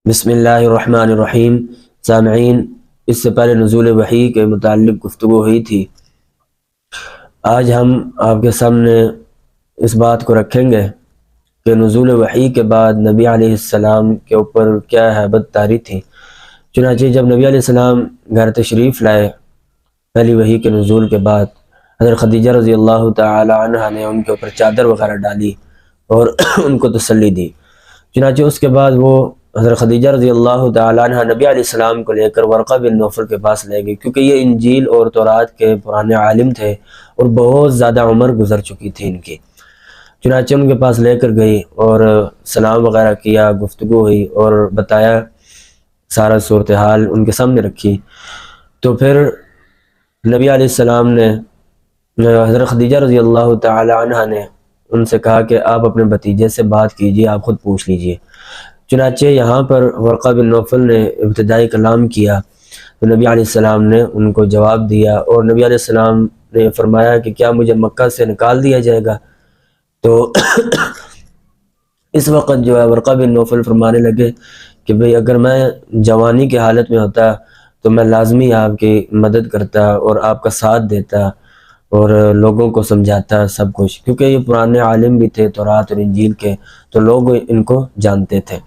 بسم اللہ الرحمن الرحیم۔ سامعین، اس سے پہلے نزول وحی کے متعلق گفتگو ہوئی تھی۔ آج ہم آپ کے سامنے اس بات کو رکھیں گے کہ نزول وحی کے بعد نبی علیہ السلام کے اوپر کیا ہیبت طاری تھی۔ چنانچہ جب نبی علیہ السلام گھر تشریف لائے پہلی وحی کے نزول کے بعد، حضرت خدیجہ رضی اللہ تعالی عنہ نے ان کے اوپر چادر وغیرہ ڈالی اور ان کو تسلی دی۔ چنانچہ اس کے بعد وہ حضرت خدیجہ رضی اللہ تعالی عنہ نبی علیہ السلام کو لے کر ورقہ بن نوفل کے پاس لے گئی، کیونکہ یہ انجیل اور تورات کے پرانے عالم تھے اور بہت زیادہ عمر گزر چکی تھی ان کی۔ چنانچہ ان کے پاس لے کر گئی اور سلام وغیرہ کیا، گفتگو ہوئی اور بتایا، سارا صورتحال ان کے سامنے رکھی۔ تو پھر نبی علیہ السلام نے حضرت خدیجہ رضی اللہ تعالی عنہ نے ان سے کہا کہ آپ اپنے بھتیجے سے بات کیجئے، آپ خود پوچھ لیجئے۔ چنانچہ یہاں پر ورقہ بن نوفل نے ابتدائی کلام کیا تو نبی علیہ السلام نے ان کو جواب دیا، اور نبی علیہ السلام نے فرمایا کہ کیا مجھے مکہ سے نکال دیا جائے گا؟ تو اس وقت جو ہے ورقہ بن نوفل فرمانے لگے کہ بھئی اگر میں جوانی کی حالت میں ہوتا تو میں لازمی آپ کی مدد کرتا اور آپ کا ساتھ دیتا اور لوگوں کو سمجھاتا سب کچھ، کیونکہ یہ پرانے عالم بھی تھے تورات اور انجیل کے، تو لوگ ان کو جانتے تھے۔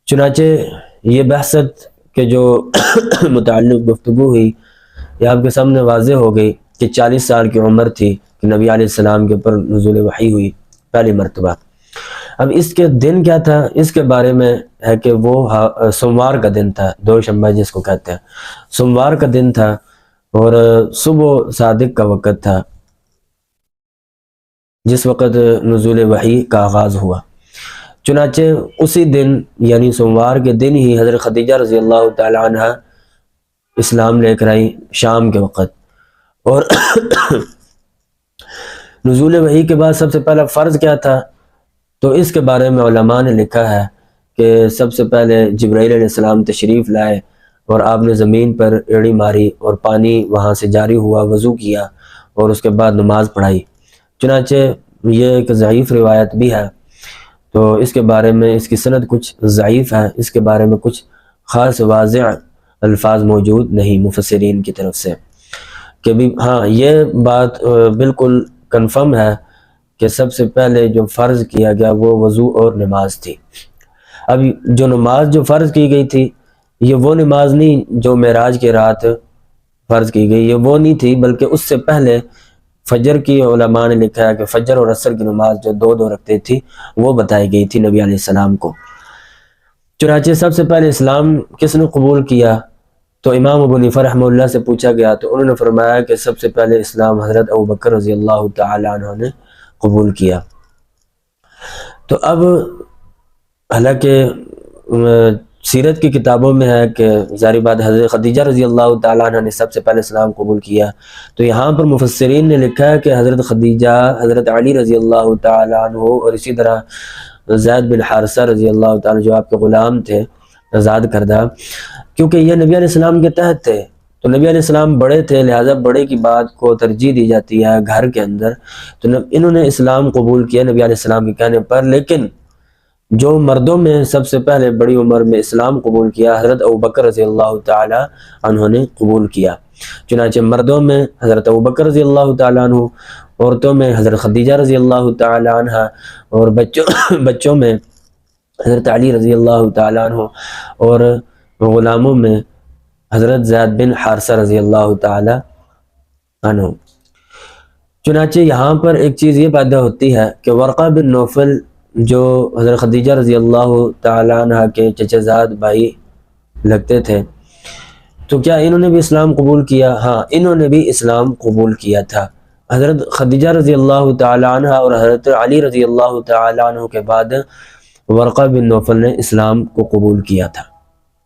چنانچہ یہ بحثت کے جو متعلق گفتگو ہوئی، یہ آپ کے سامنے واضح ہو گئی کہ 40 سال کی عمر تھی کہ نبی علیہ السلام کے اوپر نزول وحی ہوئی پہلی مرتبہ۔ اب اس کے دن کیا تھا، اس کے بارے میں ہے کہ وہ سوموار کا دن تھا، دوشنبہ جس کو کہتے ہیں، سوموار کا دن تھا اور صبح صادق کا وقت تھا جس وقت نزول وحی کا آغاز ہوا۔ چنانچہ اسی دن یعنی سوموار کے دن ہی حضرت خدیجہ رضی اللہ تعالی عنہ اسلام لے کر آئی شام کے وقت۔ اور نزول وحی کے بعد سب سے پہلا فرض کیا تھا، تو اس کے بارے میں علماء نے لکھا ہے کہ سب سے پہلے جبرائیل علیہ السلام تشریف لائے اور آپ نے زمین پر ایڑی ماری اور پانی وہاں سے جاری ہوا، وضو کیا اور اس کے بعد نماز پڑھائی۔ چنانچہ یہ ایک ضعیف روایت بھی ہے، تو اس کے بارے میں اس کی سند کچھ ضعیف ہے، اس کے بارے میں کچھ خاص واضح الفاظ موجود نہیں مفسرین کی طرف سے کہ بھی ہاں یہ بات بالکل کنفرم ہے کہ سب سے پہلے جو فرض کیا گیا وہ وضو اور نماز تھی۔ اب جو نماز جو فرض کی گئی تھی، یہ وہ نماز نہیں جو معراج کی رات فرض کی گئی، یہ وہ نہیں تھی، بلکہ اس سے پہلے فجر کی علماء نے لکھا ہے کہ فجر اور عصر کی نماز جو دو رکھتے تھی وہ بتائی گئی تھی نبی علیہ السلام کو۔ چنانچہ سب سے پہلے اسلام کس نے قبول کیا، تو امام ابو حنیفہ رحمہ اللہ سے پوچھا گیا تو انہوں نے فرمایا کہ سب سے پہلے اسلام حضرت ابوبکر رضی اللہ تعالی عنہ نے قبول کیا۔ تو اب حالانکہ سیرت کی کتابوں میں ہے کہ ظاہر بات حضرت خدیجہ رضی اللہ تعالیٰ عنہ نے سب سے پہلے اسلام قبول کیا، تو یہاں پر مفسرین نے لکھا ہے کہ حضرت خدیجہ، حضرت علی رضی اللہ تعالیٰ عنہ اور اسی طرح زید بن حارثہ رضی اللہ تعالیٰ جو آپ کے غلام تھے آزاد کردہ، کیونکہ یہ نبی علیہ السلام کے تحت تھے، تو نبی علیہ السلام بڑے تھے، لہٰذا بڑے کی بات کو ترجیح دی جاتی ہے گھر کے اندر، تو انہوں نے اسلام قبول کیا نبی علیہ السلام کے کہنے پر۔ لیکن جو مردوں میں سب سے پہلے بڑی عمر میں اسلام قبول کیا، حضرت ابوبکر رضی اللہ تعالی عنہ نے قبول کیا۔ چنانچہ مردوں میں حضرت ابوبکر رضی اللہ تعالی عنہ، عورتوں میں حضرت خدیجہ رضی اللہ تعالی عنہ، اور بچوں میں حضرت علی رضی اللہ تعالی عنہ، اور غلاموں میں حضرت زید بن حارثہ رضی اللہ تعالی عنہ۔ چنانچہ یہاں پر ایک چیز یہ پیدا ہوتی ہے کہ ورقہ بن نوفل جو حضرت خدیجہ رضی اللہ تعالی عنہ کے چچا زاد بھائی لگتے تھے، تو کیا انہوں نے بھی اسلام قبول کیا؟ ہاں، انہوں نے بھی اسلام قبول کیا تھا۔ حضرت خدیجہ رضی اللہ تعالی عنہ اور حضرت علی رضی اللہ تعالی عنہ کے بعد ورقہ بن نوفل نے اسلام کو قبول کیا تھا۔